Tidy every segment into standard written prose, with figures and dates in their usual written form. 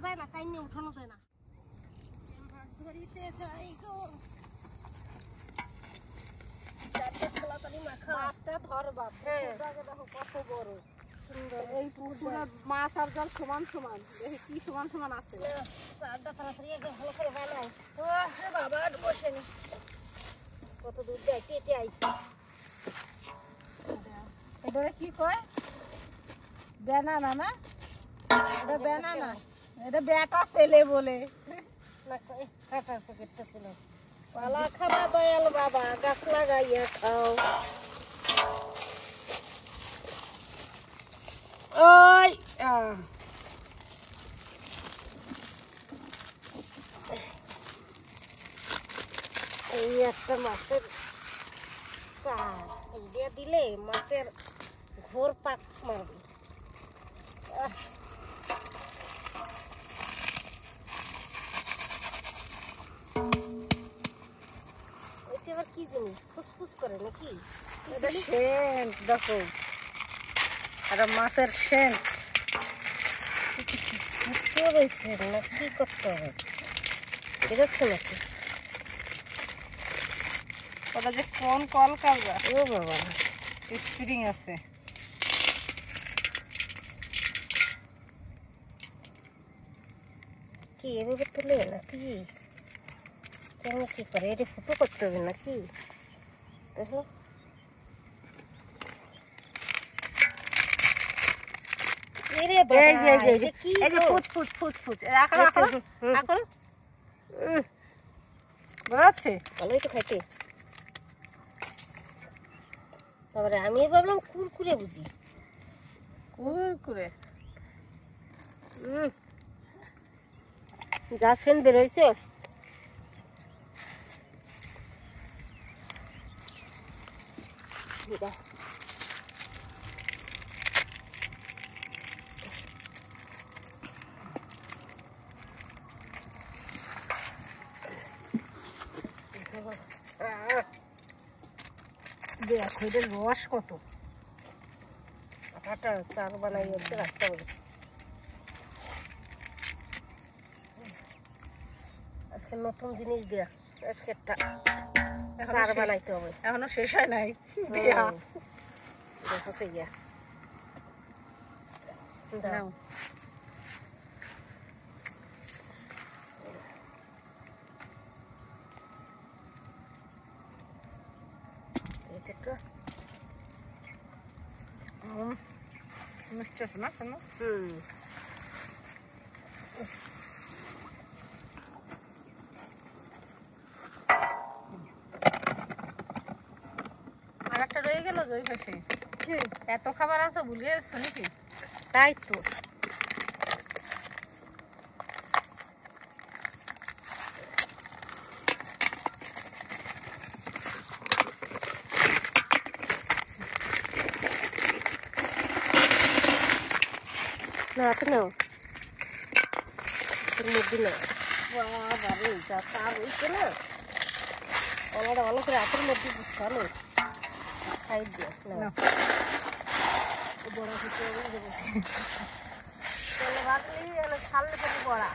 যায় না, টাইনে উঠানো যায় না। মাছ ধরিতে যাই গো, মাছটা ধরবা। দেখো কত বড় সুন্দর, এই পুকুরে মাছ আর জল সমান সমান। দেখি কি সমান সমান আছে। চারটা তাড়াতাড়ি একদম ভালো করে বানাই। বাবা বসে নি, কত দূর দিয়ে হেঁটে আইছি। এটা কি কয়? ব্যানানা না? এটা ব্যানানা, এটা বেটা ছেলে বলে। পালা খাবা দয়াল বাবা, গাছ লাগাইয়া খাও। ওই এই একটা মাছের চার, এইটা দিলে মাছের ঘোর পাক মারবে। এটা আবার কি জিনিস, ফুসফুস করে নাকি? এটা সেন্ট দেখো, আর মাছের সেন্ট না, কি করতে হবে বেরোচ্ছে নাকি? ওটা যে কোন কল কালবা, ও বাবা স্প্রিং আছে। কি এভাবে তুলে নাকি? কেন কি করে এটা ফুটো করতে হবে নাকি? দেখো ভালোই তো খাইতে। তারপরে আমি ভাবলাম কুরকুরে বুঝি, কুরকুরে যা সেন্ট বেরোইছে। দেখো এটার রস কত, আটা চাল বানাই রাখতে হবে। আজকে নতুন জিনিস দেয়া, আজকে একটা চার বানাইতে হবে, এখনো শেষ হয় নাই। দেখো সেই দাও মিষ্টি আছে না? আর একটা রয়ে গেল যে ওই পাশে, এত খাবার আছে ভুলে যাচ্ছ নাকি? তাই তো না, হাতে নাও, মধ্যে নাও। বাবা রে, যা তার হয়েছে না, কলাটা ভালো করে হাতের মধ্যে বুঝতে হবে। সাইড দিয়ে বড়া খেতে হবে, ছাড়লে পরে বড়া।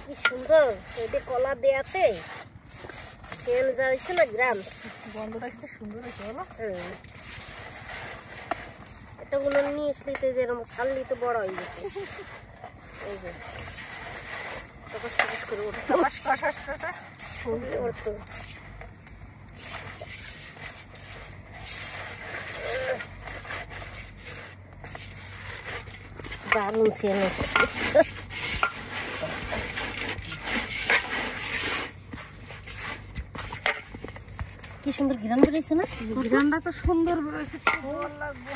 কি সুন্দর এটা কলা দেয়াতে তেল যাইছে না, গ্রাম গন্ধটা কি সুন্দর হয়েছে বলো। এটা গুলো নিয়ে আসলে তো যেরকম ছাড়লি তো বড় হয়ে গেছে। এই যে দারুণ সেল আছে। কি সুন্দর ঘিরান বেরিয়েছে না? ঘিরানটা তো সুন্দর বেরোয়েছে, ভালো লাগবে।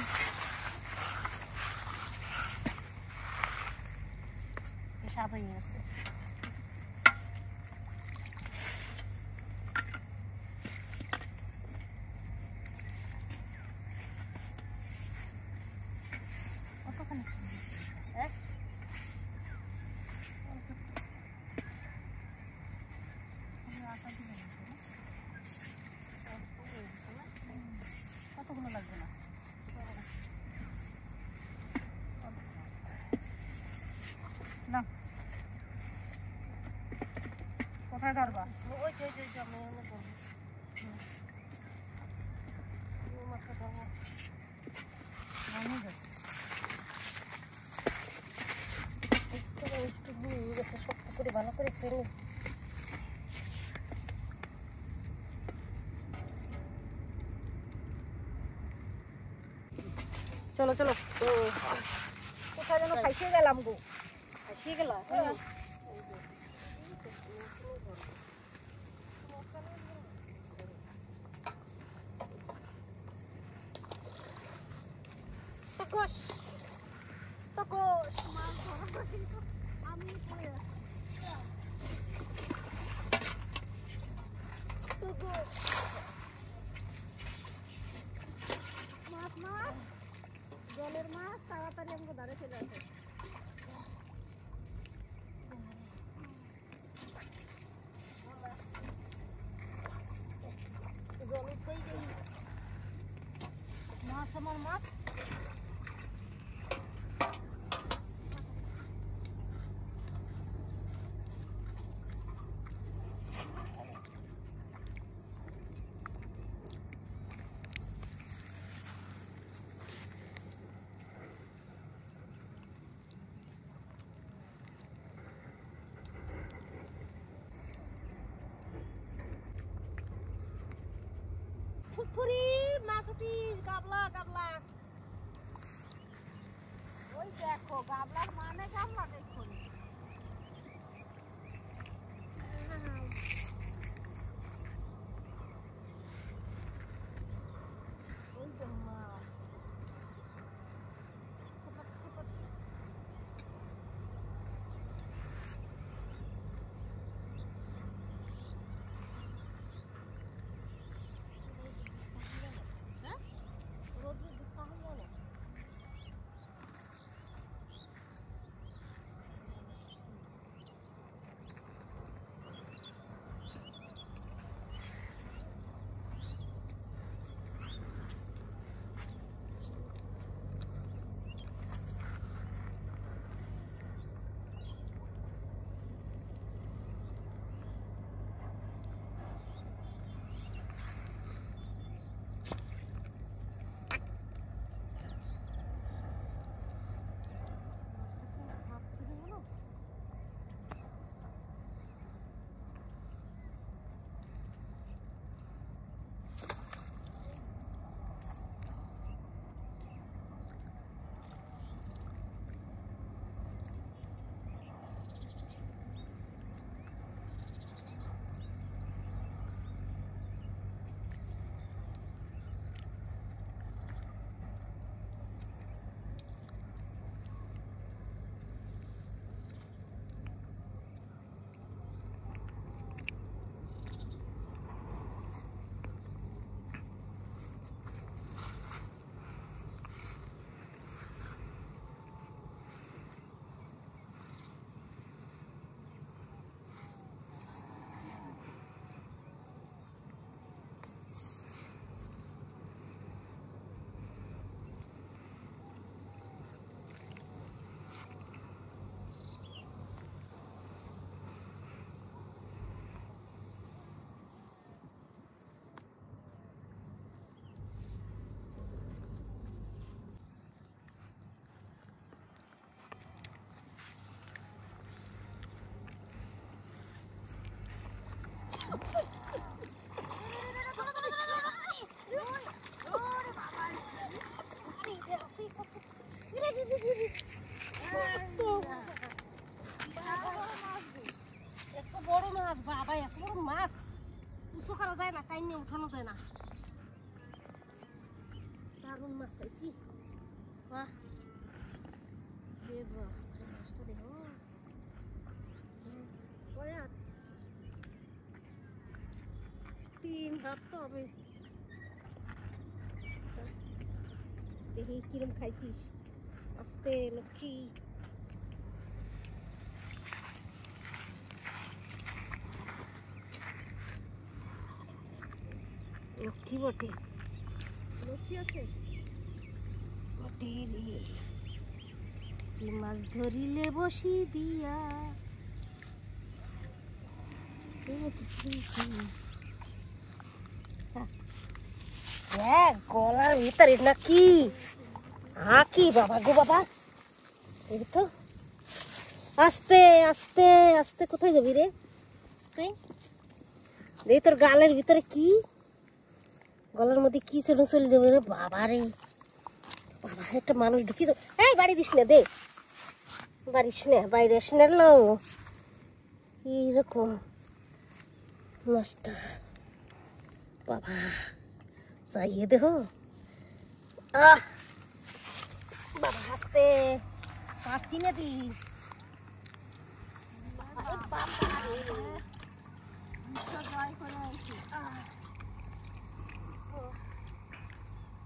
সাদাই আছে। কতখানি ধরবা ওই যে আমি অনেক মাছটা ধরবো একটু শক্ত করে ভালো করে ছেড়ে চলো চলো কোথায় যেন খাইছে গেলাম গো খাইছে গেল তকস তকস মাছ ধরা আমি পড়ে তকস মাছ মাছ জলের মাছ তাড়াতাড়ি আমাকে ধরে চলে আসে মাছ আমার মাছ ফুটফুরি মাছ উঠিস গাবলা গাবলা ওই দেখো গাবলার মানে গাবলা দেখো ওই যে মাছ বাবা এত বড় মাছ উঁচু করা যায় না টাইনে উঠানো যায় না দারুণ মাছ পাইছি বাহ মাছটা দেখো তিন হাত তো হবে দেখি কিরম খাইছিস আস্তে লক্ষ্মী লক্ষ্মী বটে লক্ষ্মী আছে বটে রে কি মাছ ধরিলে বসি দিয়া গলার ভিতরে নাকি কি বাবা গো বাবা, এই তো আস্তে আস্তে আস্তে কোথায় যাবি রে তুই? এই তোর গালের ভিতরে কি, গলার মধ্যে কি চলে যাবে রে বাবা রে বাবা। একটা মানুষ ঢুকি তো, এই বাড়ি দিস না, দে বাড়িস না, বাইরে আসি না লো। এইরকম মাছটা বাবা চাইয়ে দেহ। বাবা হাসতে পারছি না দি,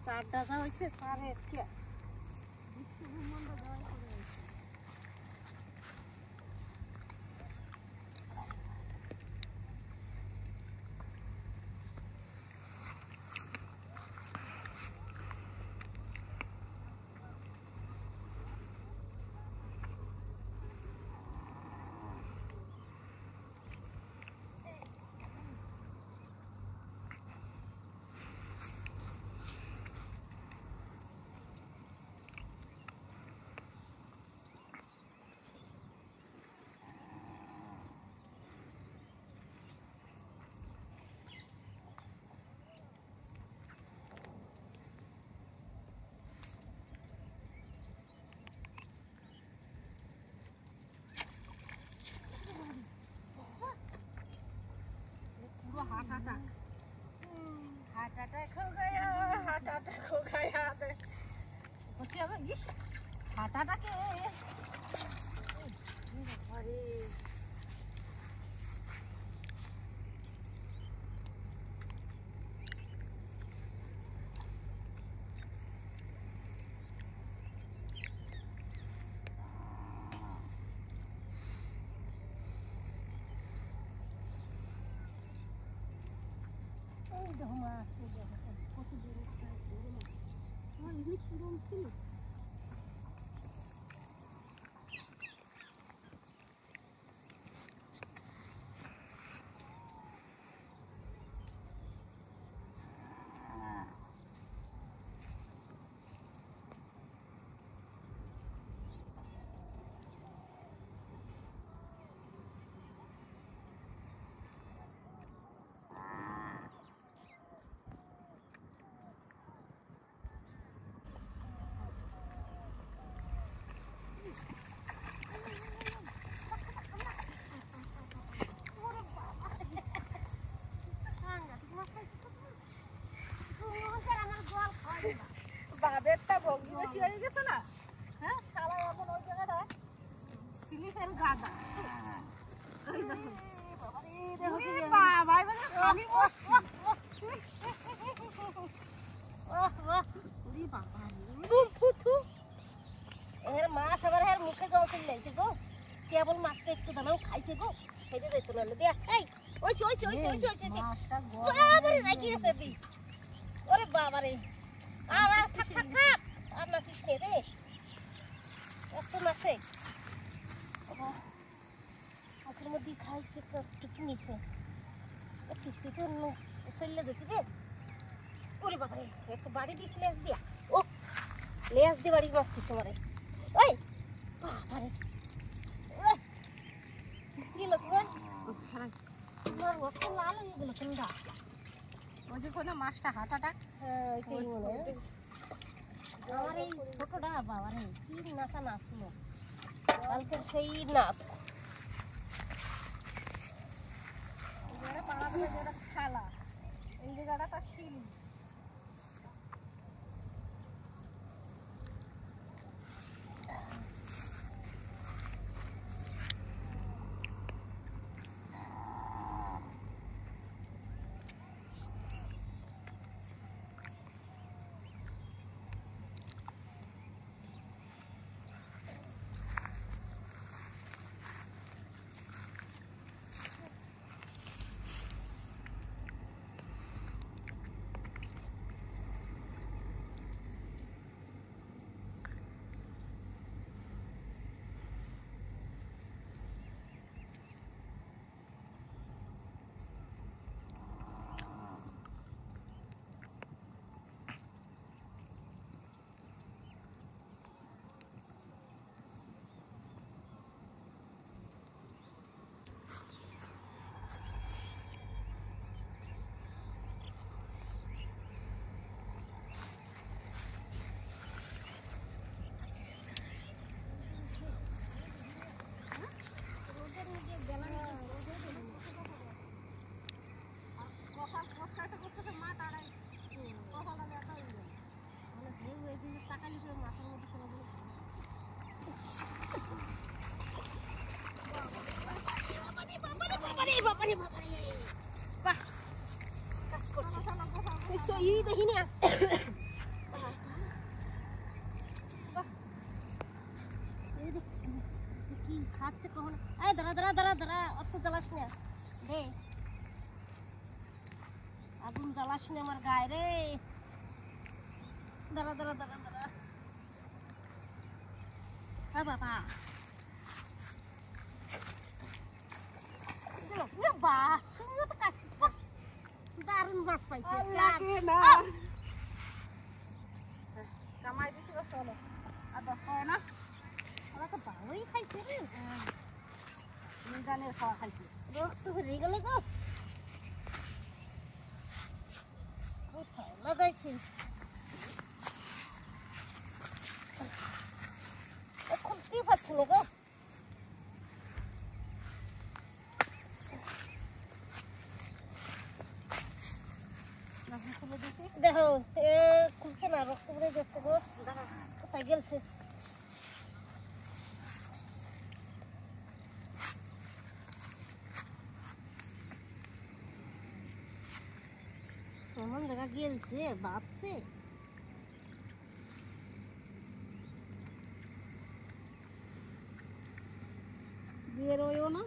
চার ডাকা হয়েছে, চার আজকে हार्ट अटैक हो गया, हार्ट अटैक हो गया। बच्चे अब इस हार्ट अटैक है। अरे বাবেরটা ভঙ্গি বেশি হয়ে গেছে না? হ্যাঁ, শালা এমন ওই জায়গাটা স্লিপের গাদা। বাবা এবারে খালি বসছি। এর মাছ আবার এর মুখে জল চলে যাইছে গো, কেবল মাছটা একটু দানাও খাইছে গো, খেতে যাইত না দেখ। এই ওইছে ওইছে ওইছে ওইছে ওইছে মাছটা বাবারে রাখি আছে দি, ওরে বাবারে আর আর থাক থাক থাক, আর নাচিস নে রে, এত নাচে মুখের মধ্যে খাইছে টুকি নিছে, তুই তো চলে যেতি রে। ওরে বাবারে একটু বাড়ি দিস লেজ দিয়া, ও লেজ দিয়ে বাড়ি মারতেছে মারে। ওই বাবারে গেল তোমার, তোমার অত লাল হয়ে গেল কোনটা? ওই যে কোনো মাছটা হার্ট অ্যাটাক। হ্যাঁ ওইটাই মনে হয়। আমার এই ছোটটা বাবারে কি নাচা নাচলো কালকের সেই নাচ। খালা এই জায়গাটা তার শিল। দাঁড়া দাঁড়া দাঁড়া, অত জ্বালাস না দে, আগুন জ্বালাস না আমার গায়ে রে। দাঁড়া দাঁড়া দাঁড়া দাঁড়া, হ্যাঁ বাবা দারুন মাছ পাইছে। কামাই দিছিল চলো, আর 10 টাকা না, ওরা তো ভালোই খাইছে রে, মিজানের খাওয়া খাইছে। রক্ত হয়ে গেল গো, কোথায় লাগাইছে খুলতেই পারছে না গো। দেখো এ খুলছে না, রক্ত পড়ে যাচ্ছে গো, কোথায় গেলছে। এমন জায়গা গেলছে, বাঁচছে। বেরোয়ও না,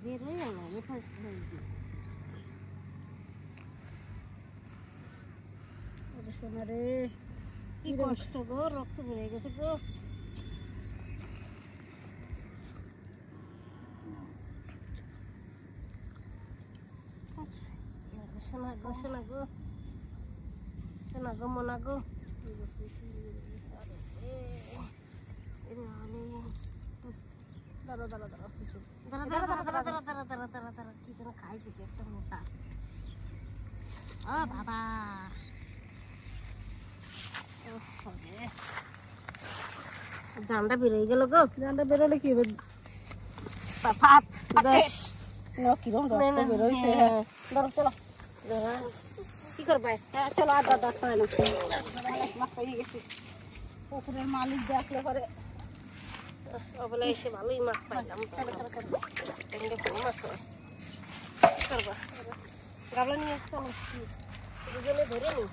বেরোয় না, কোথায় সোনা রে, কি কষ্ট গো, রক্ত বেড়ে গেছে গো। সোনা গো, সোনা গো, সোনা গো, মনা গো, দাঁড়া দাঁড়া দাঁড়া কিছু দাঁড়া দাঁড়া দাঁড়া দাঁড়া দাঁড়া দাঁড়া দাঁড়া দাঁড়া দাঁড়া, কি যেন খাইছে কি একটা মোটা। ও বাবা, জানটা বেরোয় গেল গো। জানটা বেরোলে কি হবে? কিরম রক্ত বেরোইছে। ধরো চলো, কি করবে? হ্যাঁ চলো, আর ডাক্তার হয় না, মাছ পেয়ে গেছি। পুকুরের মালিক দেখলে পরে ওগুলো এসে ভালোই মাছ পাইলাম। চলো চলো চলো, মাছ করবা, গাবলা নিয়ে চলো, দুজনে ধরে নি।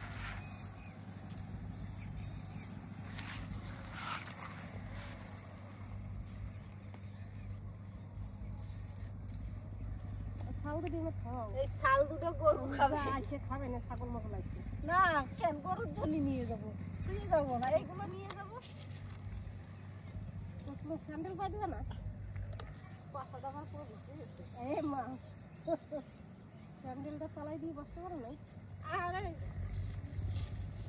এই শাল দুটো গরু খাবে, আসে খাবে না, ছাগল মাগল আসে না কেন গরুর জন্য নিয়ে যাবো, তুই যাবো না, এইগুলো নিয়ে যাবো। স্যান্ডেল পাই দিবে না, 500 টাকার পুরো বেশি হচ্ছে। এ মা স্যান্ডেলটা চালাই দিয়ে বসতে পারো নাই। আরে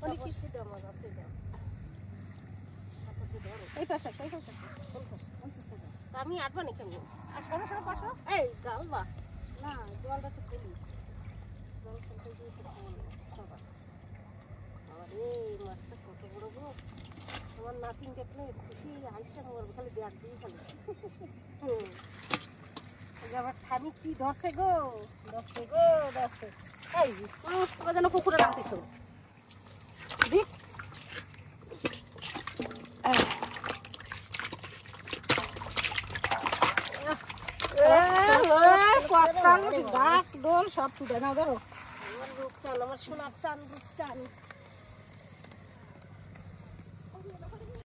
অনেক কিছু দাম আছে, এই পাশে এই পাশে আমি আটবা নাকি আমি? আর সরো সরো পাশো, এই গালবা না জলটা তো খুলি, জল খেলতে গিয়ে তো সবার আরে মাছটা কত বড় গো, আমার নাতিন দেখলে খুশি আইসা মরবে, খালি ব্যাগ দিয়ে খালি। আবার ঠামি কি ধরছে গো, ধরছে গো ধরছে। এই ও যেন পুকুরে নামতেছ দেখ, ডাক ডোল সব টুটে না ধরো। আমার রূপচান, আমার সোনার চান, রূপচান।